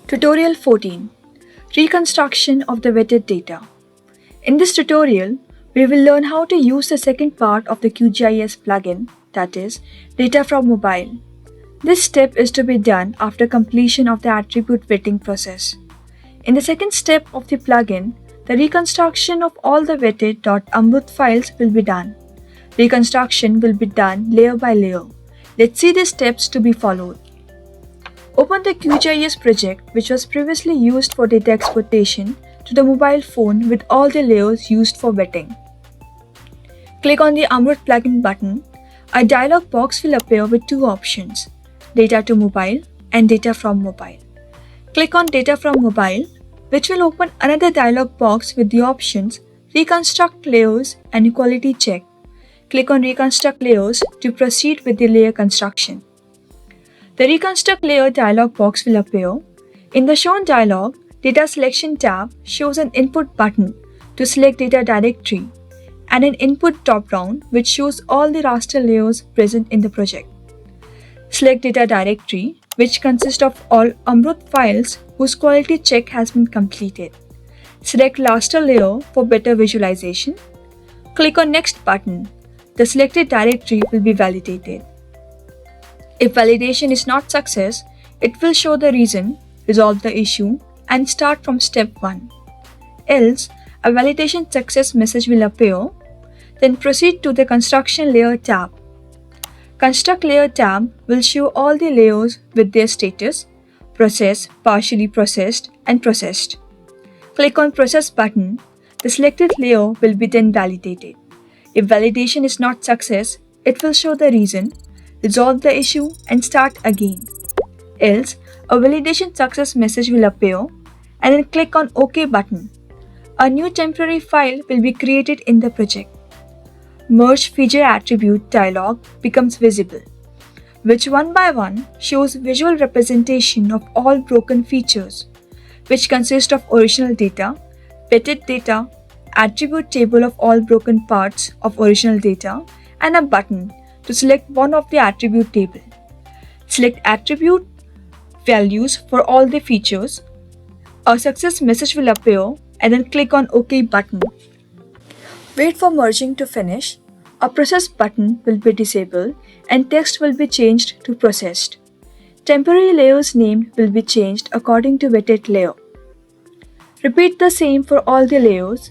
Tutorial 14. Reconstruction of the wetted data. In this tutorial, we will learn how to use the second part of the QGIS plugin, that is, data from mobile. This step is to be done after completion of the attribute vetting process. In the second step of the plugin, the reconstruction of all the vetted.amrut files will be done. Reconstruction will be done layer by layer. Let's see the steps to be followed. Open the QGIS project which was previously used for data exportation to the mobile phone with all the layers used for vetting. Click on the Amrut plugin button. A dialog box will appear with two options, Data to Mobile and Data from Mobile. Click on Data from Mobile, which will open another dialog box with the options Reconstruct Layers and Equality Check. Click on Reconstruct Layers to proceed with the layer construction. The Reconstruct Layer dialog box will appear. In the shown dialog, Data Selection tab shows an input button to select data directory and an input drop-down which shows all the raster layers present in the project. Select data directory, which consists of all Amrut files whose quality check has been completed. Select raster layer for better visualization. Click on Next button. The selected directory will be validated. If validation is not success, it will show the reason, resolve the issue, and start from step 1. Else, a validation success message will appear. Then proceed to the Construction Layer tab. Construct Layer tab will show all the layers with their status, process, partially processed, and processed. Click on Process button. The selected layer will be then validated. If validation is not success, it will show the reason, resolve the issue, and start again. Else, a validation success message will appear, and then click on OK button. A new temporary file will be created in the project. Merge Feature Attribute dialog becomes visible, which one by one shows visual representation of all broken features, which consist of original data, vetted data, attribute table of all broken parts of original data, and a button to select one of the attribute table. Select attribute values for all the features. A success message will appear and then click on OK button. Wait for merging to finish. A process button will be disabled and text will be changed to processed. Temporary layer's name will be changed according to vetted layer. Repeat the same for all the layers.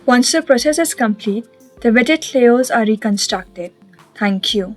Once the process is complete, the vetted layers are reconstructed. Thank you.